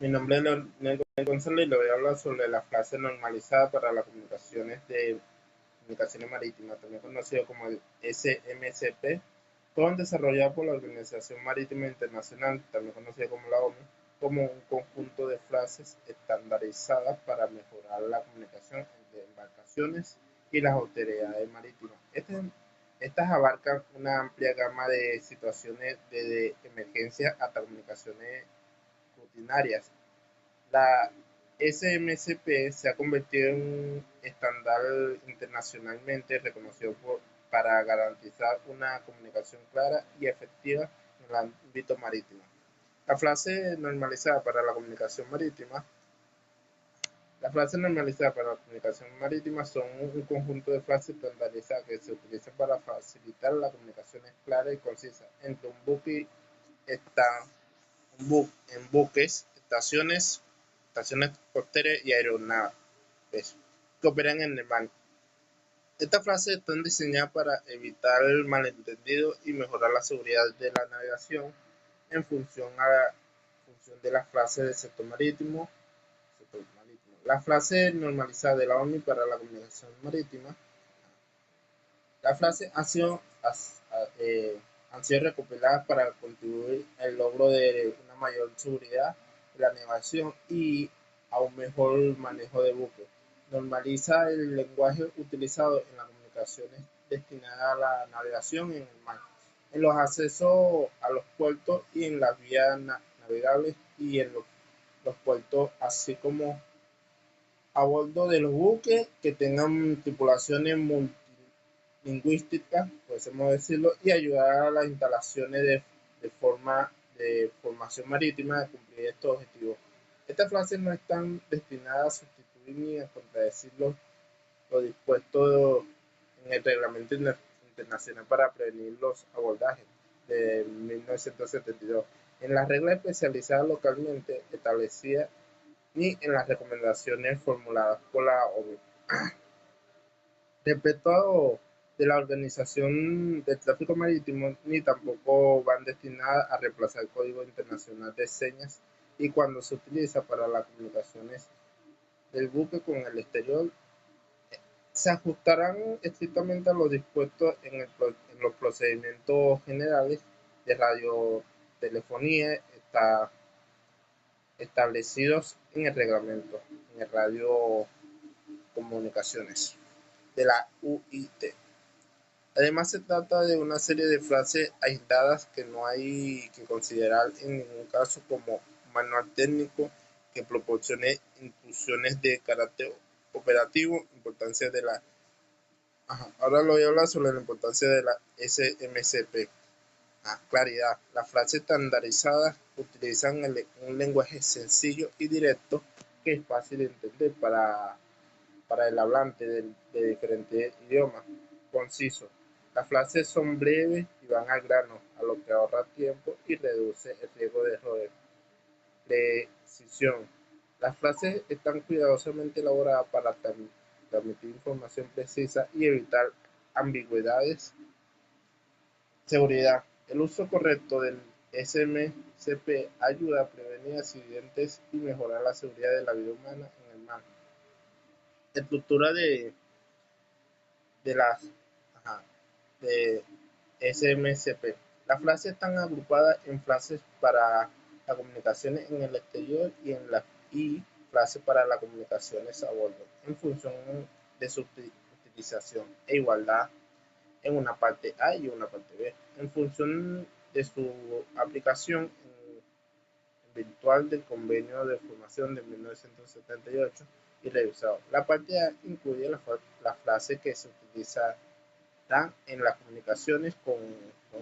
Mi nombre es Leonel González y le voy a hablar sobre la frase normalizada para las comunicaciones marítimas, también conocido como el SMCP. Fueron desarrollados por la Organización Marítima Internacional, también conocida como la ONU, como un conjunto de frases estandarizadas para mejorar la comunicación entre embarcaciones y las autoridades marítimas. Estas abarcan una amplia gama de situaciones desde emergencia hasta comunicaciones rutinarias. La SMCP se ha convertido en un estándar internacionalmente reconocido para garantizar una comunicación clara y efectiva en el ámbito marítimo. La frase normalizada para la comunicación marítima. Las frases normalizadas para la comunicación marítima son un conjunto de frases estandarizadas que se utilizan para facilitar la comunicación clara y concisa entre un buque está en buques, estaciones costeras y aeronaves que operan en el mar. Estas frases están diseñadas para evitar el malentendido y mejorar la seguridad de la navegación en función de las frases del sector marítimo. La frase normalizada de la ONU para la comunicación marítima. Las frases han sido recopiladas para contribuir al logro de una mayor seguridad de la navegación y a un mejor manejo de buques. Normaliza el lenguaje utilizado en las comunicaciones destinadas a la navegación en el mar, en los accesos a los puertos y en las vías navegables y en los puertos, así como a bordo de los buques que tengan tripulaciones multilingüísticas, podemos decirlo, y ayudar a las instalaciones de formación marítima a cumplir estos objetivos. Estas frases no están destinadas a sustituir ni a contradecir lo dispuesto en el Reglamento Internacional para prevenir los abordajes de 1972, en las reglas especializadas localmente establecidas ni en las recomendaciones formuladas por la ONU. Respecto de la organización del tráfico marítimo, ni tampoco van destinadas a reemplazar el Código Internacional de Señas, y cuando se utiliza para las comunicaciones del buque con el exterior, se ajustarán estrictamente a lo dispuesto en los procedimientos generales de radiotelefonía establecidos en el reglamento en el radiocomunicaciones de la UIT. Además, se trata de una serie de frases aisladas que no hay que considerar en ningún caso como un manual técnico que proporcione instrucciones de carácter operativo. Importancia de la Ahora lo voy a hablar sobre la importancia de la SMCP. Claridad. Las frases estandarizadas utilizan un lenguaje sencillo y directo que es fácil de entender para el hablante de diferentes idiomas. Conciso. Las frases son breves y van al grano, a lo que ahorra tiempo y reduce el riesgo de errores. Precisión. Las frases están cuidadosamente elaboradas para transmitir información precisa y evitar ambigüedades. Seguridad. El uso correcto del SMCP ayuda a prevenir accidentes y mejorar la seguridad de la vida humana en el mar. Estructura de las de SMCP. Las frases están agrupadas en frases para las comunicaciones en el exterior y frases para las comunicaciones a bordo, en función de su utilización e igualdad en una parte A y una parte B, en función de su aplicación en virtual del Convenio de Formación de 1978 y revisado. La parte A incluye la frase que se utiliza en las comunicaciones con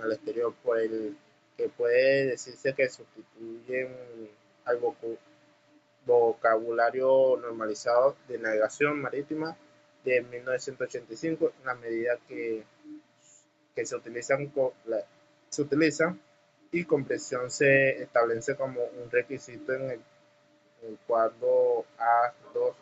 el exterior, por el que puede decirse que sustituyen al vocabulario normalizado de navegación marítima de 1985 en la medida que se utilizan y comprensión se establece como un requisito en el cuadro A21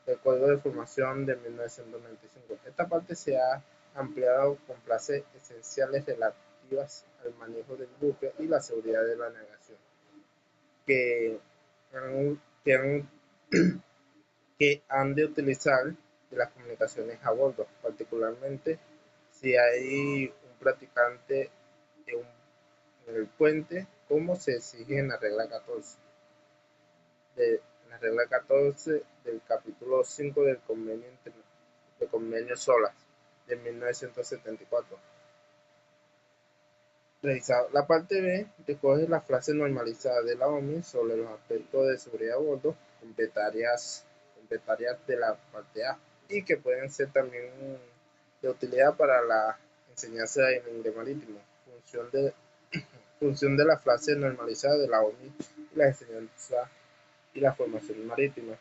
del Código de Formación de 1995. Esta parte se ha ampliado con frases esenciales relativas al manejo del buque y la seguridad de la navegación, que que que han de utilizar de las comunicaciones a bordo, particularmente si hay un practicante en, en el puente, como se exige en la regla 14, en la regla 14 del capítulo 5 del convenio SOLAS de 1974. Revisado. La parte B recoge las frases normalizadas de la OMI sobre los aspectos de seguridad a bordo, completarias de la parte A, y que pueden ser también de utilidad para la enseñanza en inglés marítimo. Función de la frase normalizada de la OMI y la enseñanza y la formación marítima.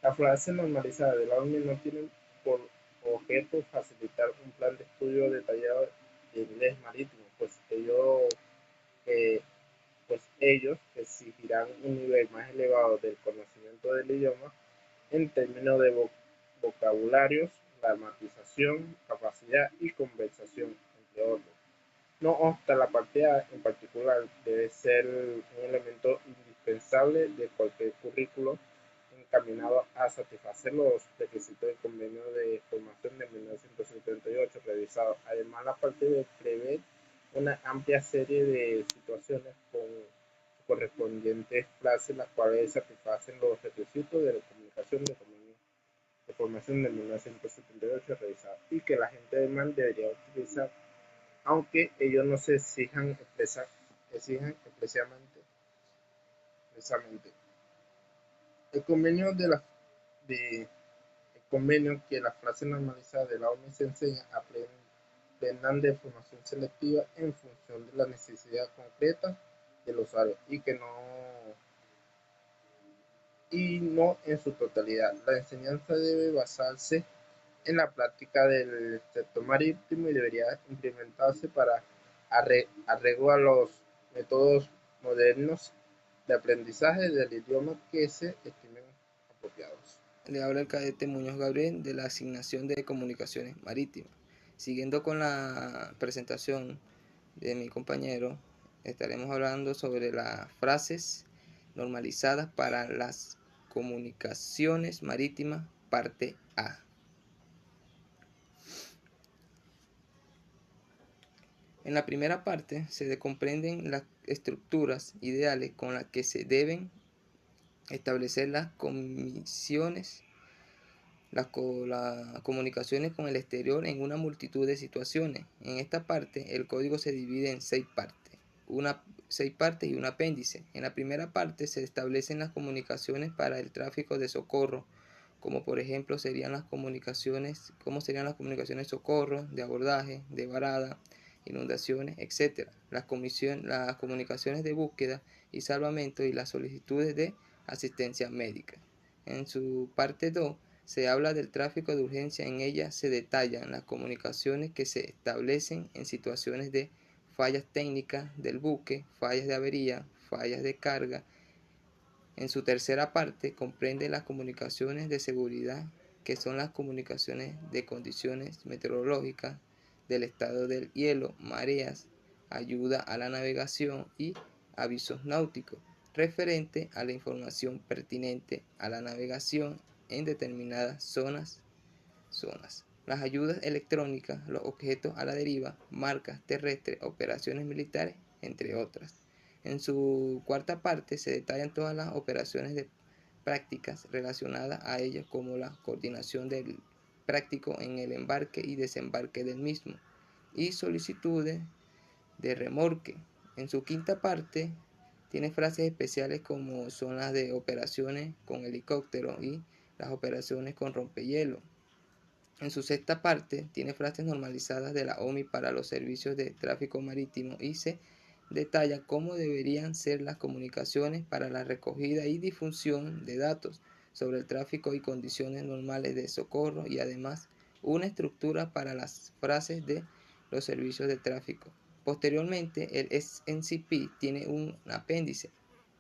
La frase normalizada de la OMI no tiene por objeto facilitar un plan de estudio detallado de inglés marítimo, eh, pues ellos exigirán un nivel más elevado del conocimiento del idioma en términos de vocabularios, gramatización, capacidad y conversación, entre otros. No obstante, la parte A en particular debe ser un elemento indispensable de cualquier currículo encaminado a satisfacer los requisitos del convenio de formación de 1978 revisado. Además, la parte B prevé una amplia serie de situaciones con correspondientes frases, las cuales satisfacen los requisitos de la comunicación de convenio de formación de 1978 revisado y que la gente de MAN debería utilizar, aunque ellos no se exijan expresamente. El convenio de el convenio que las frases normalizadas de la OMS enseña aprendan de formación selectiva en función de la necesidad concreta del usuario y no en su totalidad. La enseñanza debe basarse en la práctica del sector marítimo y debería implementarse para arreglo a los métodos modernos de aprendizaje del idioma que se estimen apropiados. Le habla el cadete Muñoz Gabriel de la Asignación de Comunicaciones Marítimas. Siguiendo con la presentación de mi compañero, estaremos hablando sobre las frases normalizadas para las comunicaciones marítimas, parte A. En la primera parte se comprenden las estructuras ideales con las que se deben establecer las comunicaciones con el exterior en una multitud de situaciones. En esta parte, el código se divide en seis partes y un apéndice. En la primera parte se establecen las comunicaciones para el tráfico de socorro, como por ejemplo serían las comunicaciones socorro, de abordaje, de varada, inundaciones, etc. Las comunicaciones de búsqueda y salvamento y las solicitudes de asistencia médica. En su parte 2 se habla del tráfico de urgencia. En ella se detallan las comunicaciones que se establecen en situaciones de fallas técnicas del buque, fallas de avería, fallas de carga. En su tercera parte comprende las comunicaciones de seguridad, que son las comunicaciones de condiciones meteorológicas, del estado del hielo, mareas, ayuda a la navegación y avisos náuticos, referente a la información pertinente a la navegación en determinadas zonas. Las ayudas electrónicas, los objetos a la deriva, marcas terrestres, operaciones militares, entre otras. En su cuarta parte se detallan todas las operaciones de prácticas relacionadas a ellas, como la coordinación del práctico en el embarque y desembarque del mismo y solicitudes de remolque. En su quinta parte tiene frases especiales como son las de operaciones con helicóptero y las operaciones con rompehielo. En su sexta parte tiene frases normalizadas de la OMI para los servicios de tráfico marítimo y se detalla cómo deberían ser las comunicaciones para la recogida y difusión de datos sobre el tráfico y condiciones normales de socorro, y además una estructura para las frases de los servicios de tráfico. Posteriormente, el SNCP tiene un apéndice,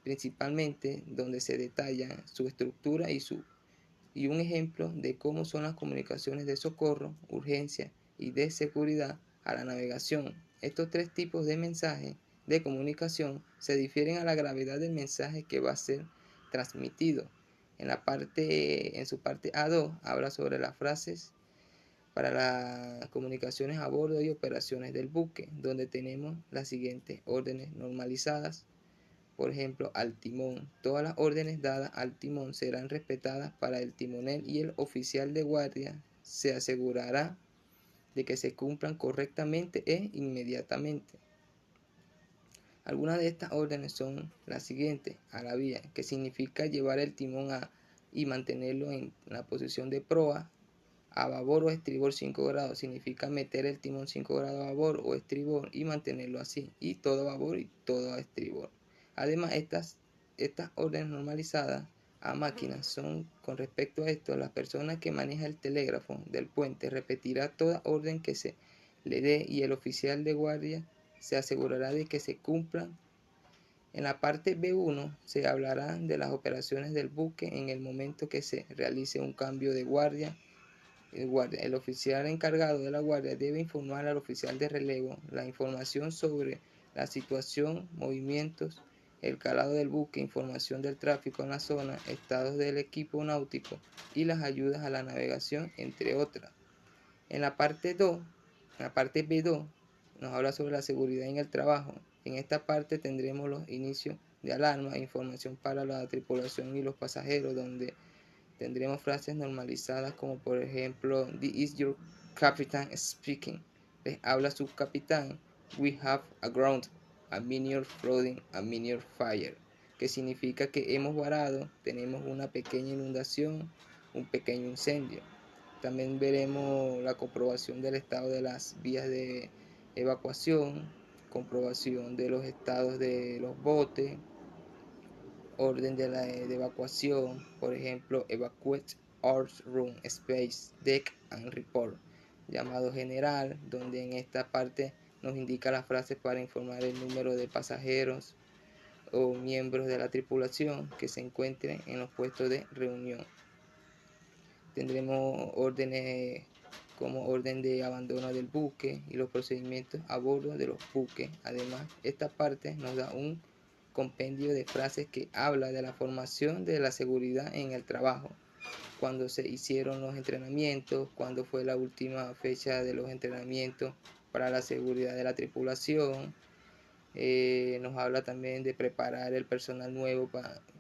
principalmente donde se detalla su estructura y un ejemplo de cómo son las comunicaciones de socorro, urgencia y de seguridad a la navegación. Estos tres tipos de mensajes de comunicación se difieren a la gravedad del mensaje que va a ser transmitido. En su parte A2 habla sobre las frases para las comunicaciones a bordo y operaciones del buque, donde tenemos las siguientes órdenes normalizadas. Por ejemplo, al timón. Todas las órdenes dadas al timón serán respetadas para el timonel y el oficial de guardia se asegurará de que se cumplan correctamente e inmediatamente. Algunas de estas órdenes son las siguientes: a la vía, que significa llevar el timón y mantenerlo en la posición de proa. A babor o estribor 5 grados significa meter el timón 5 grados a babor o estribor y mantenerlo así, y todo a babor y todo a estribor. Además, estas órdenes normalizadas a máquinas son, con respecto a esto, las personas que maneja el telégrafo del puente repetirá toda orden que se le dé y el oficial de guardia se asegurará de que se cumplan. En la parte B1 se hablará de las operaciones del buque en el momento que se realice un cambio de guardia. El oficial encargado de la guardia debe informar al oficial de relevo la información sobre la situación, movimientos, el calado del buque, información del tráfico en la zona, estados del equipo náutico y las ayudas a la navegación, entre otras. En la parte B2 nos habla sobre la seguridad en el trabajo. En esta parte tendremos los inicios de alarma, información para la tripulación y los pasajeros, donde tendremos frases normalizadas como por ejemplo: "This is your captain speaking". Les habla su capitán. "We have aground a minor flooding, a minor fire", que significa que hemos varado, tenemos una pequeña inundación, un pequeño incendio. También veremos la comprobación del estado de las vías de evacuación, comprobación de los estados de los botes, orden de evacuación, por ejemplo, evacuate all room, space, deck and report, llamado general, donde en esta parte nos indica las frases para informar el número de pasajeros o miembros de la tripulación que se encuentren en los puestos de reunión. Tendremos órdenes como orden de abandono del buque y los procedimientos a bordo de los buques. Además, esta parte nos da un compendio de frases que habla de la formación de la seguridad en el trabajo, cuando se hicieron los entrenamientos, cuándo fue la última fecha de los entrenamientos para la seguridad de la tripulación. Nos habla también de preparar el personal nuevo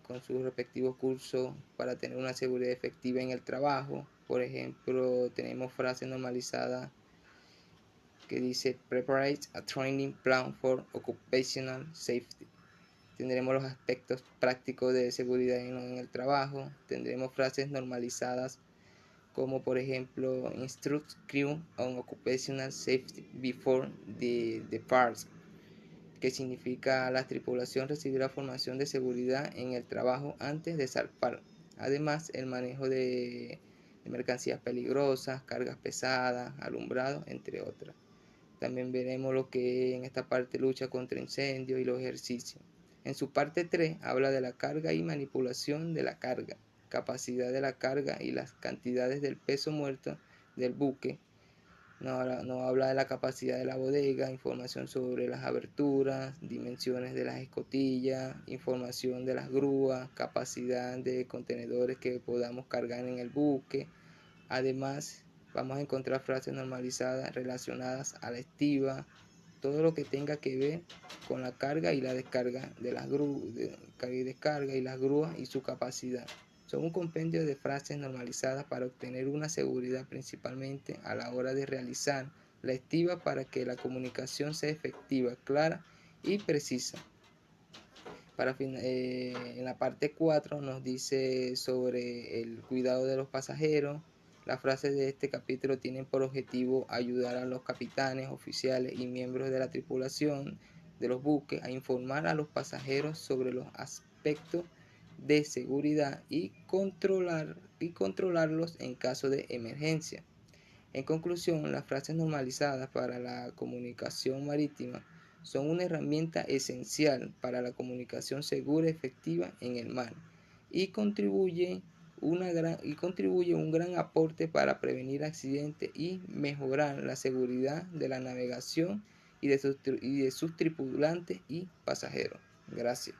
con sus respectivos cursos para tener una seguridad efectiva en el trabajo. Por ejemplo, tenemos frases normalizadas que dice: "Preparate a training plan for occupational safety". Tendremos los aspectos prácticos de seguridad en el trabajo. Tendremos frases normalizadas como por ejemplo: "Instruct crew on occupational safety before the departure", que significa la tripulación recibirá formación de seguridad en el trabajo antes de zarpar. Además, el manejo de mercancías peligrosas, cargas pesadas, alumbrados, entre otras. También veremos lo que en esta parte lucha contra incendios y los ejercicios. En su parte 3 habla de la carga y manipulación de la carga, capacidad de la carga y las cantidades del peso muerto del buque. No habla de la capacidad de la bodega, información sobre las aberturas, dimensiones de las escotillas, información de las grúas, capacidad de contenedores que podamos cargar en el buque. Además, vamos a encontrar frases normalizadas relacionadas a la estiva, todo lo que tenga que ver con la carga y la descarga de las carga y las grúas y su capacidad. Son un compendio de frases normalizadas para obtener una seguridad, principalmente a la hora de realizar la estiva, para que la comunicación sea efectiva, clara y precisa. En la parte 4 nos dice sobre el cuidado de los pasajeros. Las frases de este capítulo tienen por objetivo ayudar a los capitanes, oficiales y miembros de la tripulación de los buques a informar a los pasajeros sobre los aspectos de seguridad y controlarlos en caso de emergencia. En conclusión, las frases normalizadas para la comunicación marítima son una herramienta esencial para la comunicación segura y efectiva en el mar y contribuye un gran aporte para prevenir accidentes y mejorar la seguridad de la navegación y de sus tripulantes y pasajeros. Gracias.